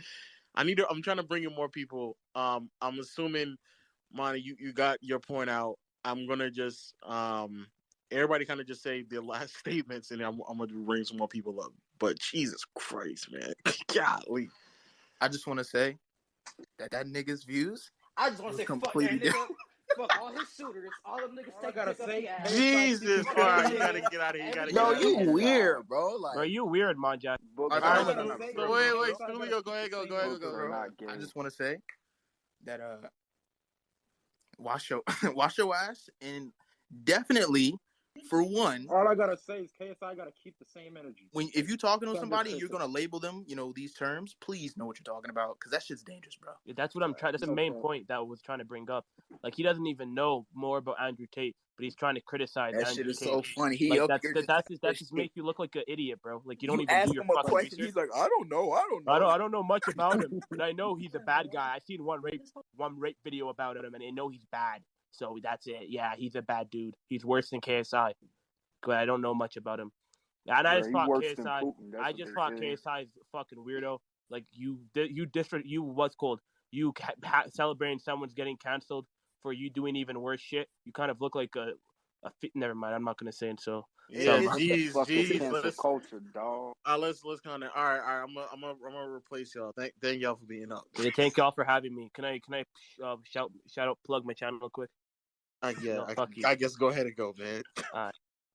I need to. I'm trying to bring in more people. I'm assuming, Monty, you got your point out. I'm gonna just everybody kind of just say their last statements, and I'm gonna bring some more people up. But Jesus Christ, man, golly. I just want to say that nigga's views I just want was to say fuck that completely nigga. different. Fuck all his shooters. All them niggas All I take gotta dick up the say, ass. Jesus, Fuck all every right, you KSI, gotta nigga. get out of here. You Every gotta get yo, out nigga of that you here. gets weird, bro. Bro, Like, you weird, Monja. Book All right, all so I All right, look, gotta look, look. say so is wait, KSI gotta Julio, go keep ahead, the go same ahead, books energy, go, are bro. bro. not gay. I just want to say that wash your wash your ass, and definitely for one, All I gotta say is KSI gotta keep the same energy. if you're talking to Sound good, somebody and you're Christian. gonna label them, these terms, please know what you're talking about, because that shit's dangerous, bro. That's what I'm trying. That's the No main cap. point that I was trying to bring up. Like he doesn't even know more about Andrew Tate, but he's trying to criticize that shit Andrew is Tate. so funny. He Like up here just that's talking that this just shit. make you look like an idiot, bro. Like you don't You even do ask your him a fucking question, research. he's like, I don't know. I don't know much about him, but I know he's a bad guy. I've seen one rape video about him, and I know he's bad. So that's it. Yeah, he's a bad dude. He's worse than KSI. But I don't know much about him. And I Yeah, just he thought worse than KSI. Putin. That's I what just they thought said. KSI is a fucking weirdo. Like you what's called you celebrating someone's getting canceled for you doing even worse shit. You kind of look like a never mind. I'm not gonna say it. So Yeah, It's What the jeez, fuck is jeez. cancel culture, dog? Let's kind of. All right. I'm gonna replace y'all. Thank y'all for being up. yeah, thank y'all for having me. Can I shout out plug my channel real quick? No, fuck you. I guess go ahead and go, man.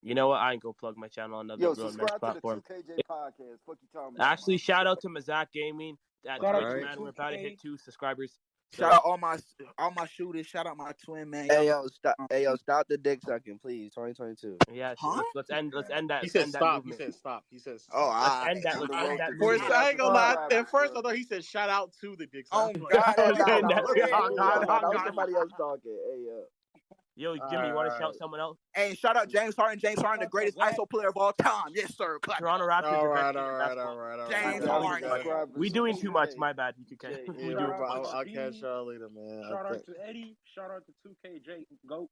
You know what? I ain't gonna plug my channel on another Yo, grown man's subscribe to the platform. 2KJ podcast. Fuck you talking about, Actually, man. shout out to Mazak Gaming at Shout out Twitch, to the man. We're about to hit 2K. 2 subscribers. shout So out all my shooters. Shout out my twin, man. Hey Y'all yo, stop the dick sucking, please. 2022. yeah, huh? let's end He that said stop. He movement. said stop. He said Oh, stop. Let's I end that. On Let's the end road that to For a movement. second, I ain't 2,000 gonna lie. subscribers, At first, bro. I thought he said shout out to the dick oh sucker. God, Let's that's end what that. I Hey, Oh said. God, nah, oh that was God. somebody else talking. Hey yo. Yo, All Jimmy, you want to right, shout someone else? Hey, shout out James Harden. James Shout Harden, the out to greatest Zach. ISO player of all time. Yes, sir. Clap it Toronto up. Raptors, all the best right, team all in right, basketball. all right, all right. James 2,000 Harden. Shout out subscribers. We doing too much. My bad, BTK. Yeah, We shout doing out too to much. I'll catch B. y'all later, man. Shout out to Eddie. Shout out to 2KJ. Go.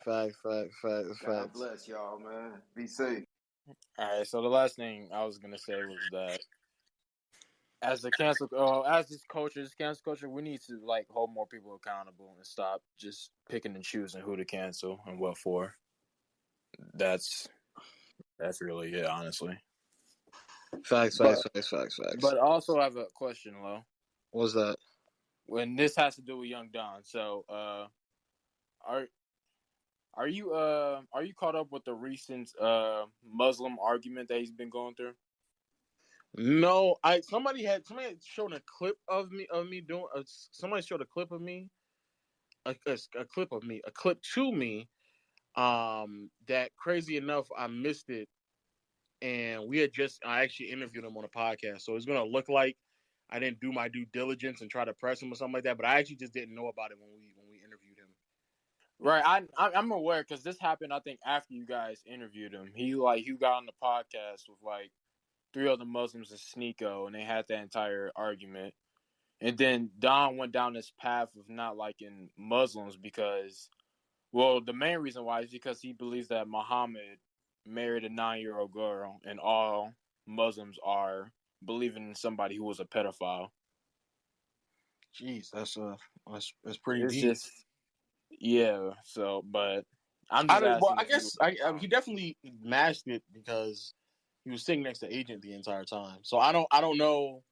Facts. God bless y'all, man. Be safe. All right. So the last thing I was gonna say was that as this cancel culture, we need to like hold more people accountable and stop just picking and choosing who to cancel and what for. That's really it, honestly. Facts. But also, I have a question, Lo. What's that? When this has to do with Young Don, so are you caught up with the recent Muslim argument that he's been going through? No, somebody had shown a clip of me doing. Somebody showed a clip of me, a clip to me. That crazy enough, I missed it, and I actually interviewed him on a podcast, so it's gonna look like I didn't do my due diligence and try to press him or something like that. But I actually just didn't know about it when we interviewed him. Right, I'm aware because this happened. I think after you guys interviewed him, he got on the podcast with like 3 other Muslims and Sneeko, and they had that entire argument. And then Don went down this path of not liking Muslims because, well, the main reason why is because he believes that Muhammad married a 9-year-old girl, and all Muslims are believing in somebody who was a pedophile. Jeez, that's pretty It's deep. just, yeah. So, but I'm just asking. I guess he definitely masked it because he was sitting next to Agent the entire time. So I don't know.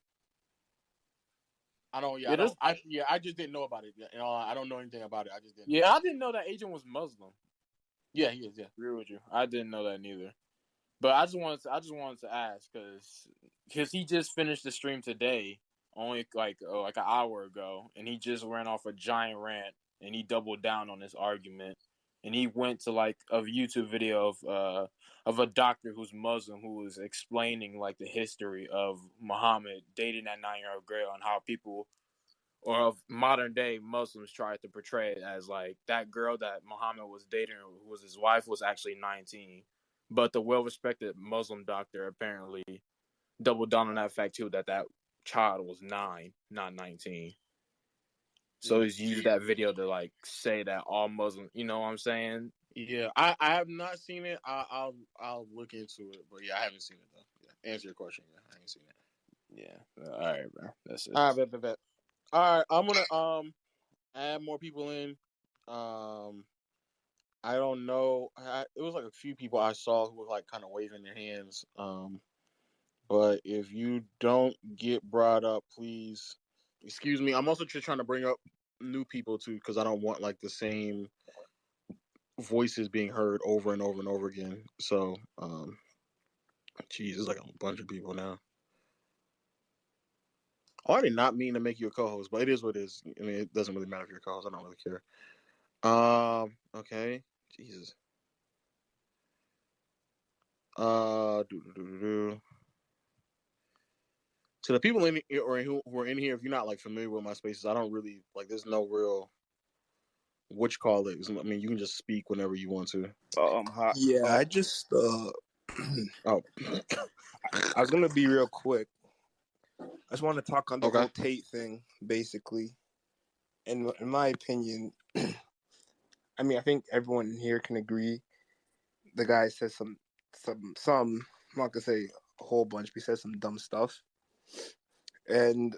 I just didn't know about it. I don't know anything about it. I just didn't. Yeah, I didn't know that Agent was Muslim. Yeah, he is. Yeah, I agree with you. I didn't know that neither. But I just wanted to ask because because he just finished the stream today, only like an hour ago, and he just ran off a giant rant, and he doubled down on his argument, and he went to like a YouTube video of a doctor who's Muslim who was explaining like the history of Muhammad dating that 9-year-old girl and how people or of modern day Muslims tried to portray it as like that girl that Muhammad was dating, who was his wife, was actually 19. But the well-respected Muslim doctor apparently doubled down on that fact too, that child was 9, not 19. So he's used that video to like say that all Muslims, you know what I'm saying? Yeah, I have not seen it. I'll look into it, but yeah, I haven't seen it though. Yeah. Answer your question. Yeah, I ain't seen it. Yeah. All right, bro. That's it. All right, bet. All right, I'm gonna add more people in. I don't know. It was like a few people I saw who were like kind of waving their hands. But if you don't get brought up, please excuse me. I'm also just trying to bring up new people too, because I don't want like the same voices being heard over and over and over again. So, geez, it's like a bunch of people now. I did not mean to make you a co-host, but it is what it is. I mean, it doesn't really matter if you're a co-host. I don't really care. Okay. Jesus. To the people in or who are in here, if you're not like familiar with my spaces, I don't really like. There's no real what you call it. I mean, you can just speak whenever you want to. Yeah, I just Oh, I was gonna be real quick. I just want to talk on the whole Tate thing, basically. In my opinion, I mean, I think everyone here can agree. The guy says some. I'm not gonna say a whole bunch, but he says some dumb stuff, and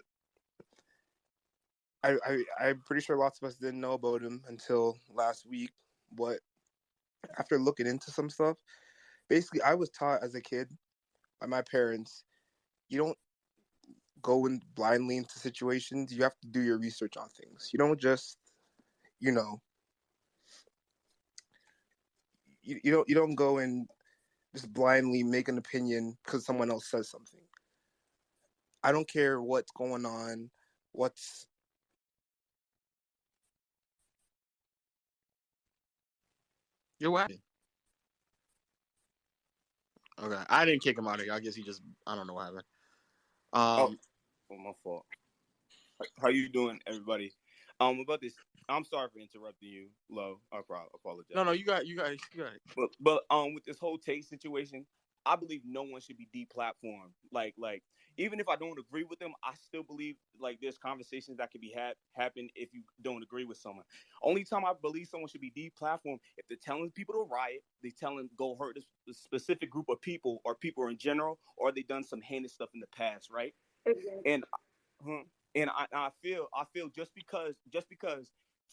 I'm pretty sure lots of us didn't know about him until last week. But after looking into some stuff, basically, I was taught as a kid by my parents, you don't go in blindly into situations. You have to do your research on things. You don't just, you don't go and just blindly make an opinion because someone else says something. I don't care what's going on, you're what? Okay, I didn't kick him out of here. I guess I don't know what happened. My fault. How you doing, everybody? About this, I'm sorry for interrupting you, Lo. I apologize. No, you got it. But with this whole Tate situation, I believe no one should be deplatformed. Like even if I don't agree with them, I still believe like there's conversations that can be happen if you don't agree with someone. Only time I believe someone should be deplatformed if they're telling people to riot, they tell them go hurt a specific group of people or people in general, or they done some heinous stuff in the past, right? And I feel just because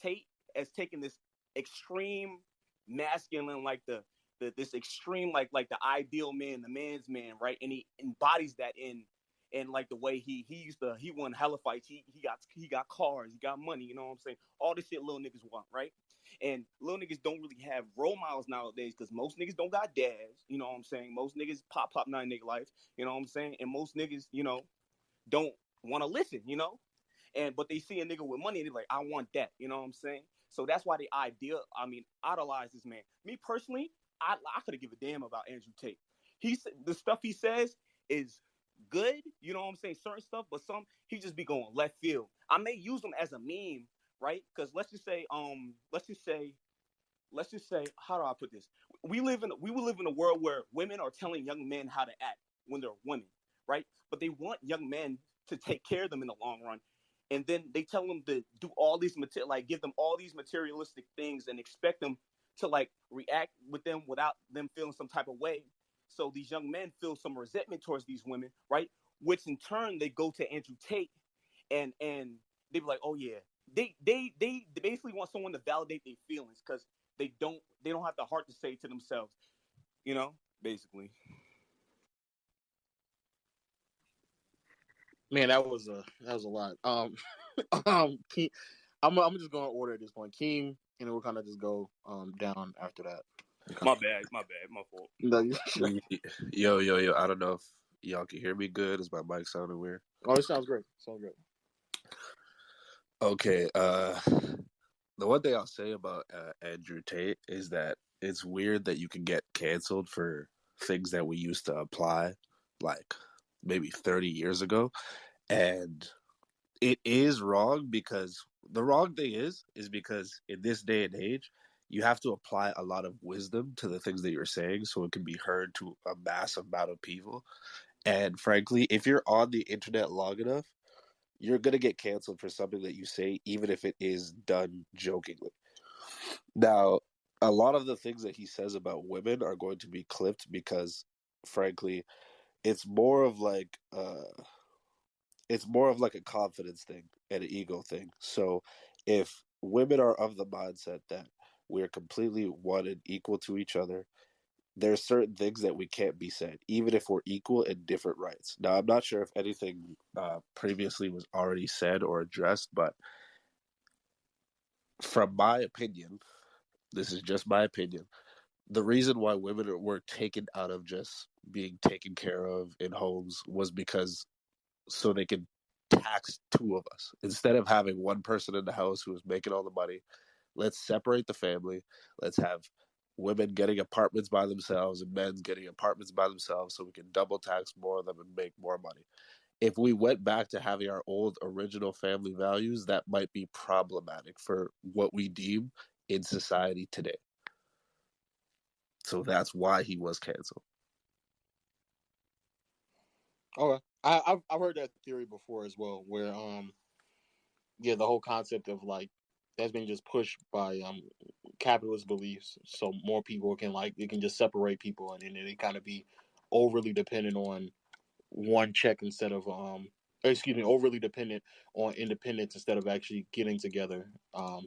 Tate has taken this extreme masculine, like this extreme like the ideal man, the man's man, right? And he embodies that in like the way he won hella fights. He got cars, he got money, you know what I'm saying? All this shit little niggas want, right? And little niggas don't really have role models nowadays because most niggas don't got dads, you know what I'm saying? Most niggas pop 9 nigga life, you know what I'm saying? And most niggas, don't want to listen, but they see a nigga with money and they're like, I want that, you know what I'm saying? So that's why they idolize this man. Me personally, I couldn't give a damn about Andrew Tate. The stuff he says is good, you know what I'm saying? Certain stuff, but some he just be going left field. I may use them as a meme, right? Because let's just say, how do I put this? We will live in a world where women are telling young men how to act when they're women, right? But they want young men to take care of them in the long run. And then they tell them to do all these give them all these materialistic things and expect them to like react with them without them feeling some type of way. So these young men feel some resentment towards these women, right? Which in turn they go to Andrew Tate and they be like, oh yeah, they basically want someone to validate their feelings because they don't have the heart to say it to themselves, basically. Man, that was a lot. Keem, I'm just going to order at this point. Keem, and we'll kind of just go down after that. My bad, my fault. No, Yo, I don't know if Y'all can hear me good? Is my mic sounding weird? Oh, it sounds great. Sounds great. Okay. The one thing I'll say about Andrew Tate is that it's weird that you can get canceled for things that we used to apply, like maybe 30 years ago, and it is wrong because the wrong thing is because in this day and age, you have to apply a lot of wisdom to the things that you're saying so it can be heard to a massive amount of people. And frankly, if you're on the internet long enough, you're going to get canceled for something that you say, even if it is done jokingly. Now, a lot of the things that he says about women are going to be clipped because, frankly, it's more of like a confidence thing and an ego thing. So if women are of the mindset that we're completely one and equal to each other, there's certain things that we can't be said, even if we're equal in different rights. Now, I'm not sure if anything previously was already said or addressed, but from my opinion, this is just my opinion, the reason why women were taken out of just being taken care of in homes was because so they could tax two of us. Instead of having one person in the house who is making all the money, let's separate the family. Let's have women getting apartments by themselves and men getting apartments by themselves so we can double tax more of them and make more money. If we went back to having our old original family values, that might be problematic for what we deem in society today. So that's why he was canceled. Okay, I've heard that theory before as well, where yeah, the whole concept of like that's been just pushed by capitalist beliefs, so more people can like it can just separate people, and then they kind of be overly dependent on one check instead of overly dependent on independence instead of actually getting together.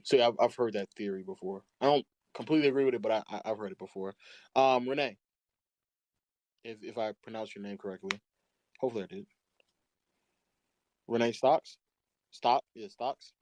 So yeah, I've heard that theory before. I don't completely agree with it, but I've heard it before. Renee, if I pronounced your name correctly, hopefully I did. Renee Stocks, Stocks.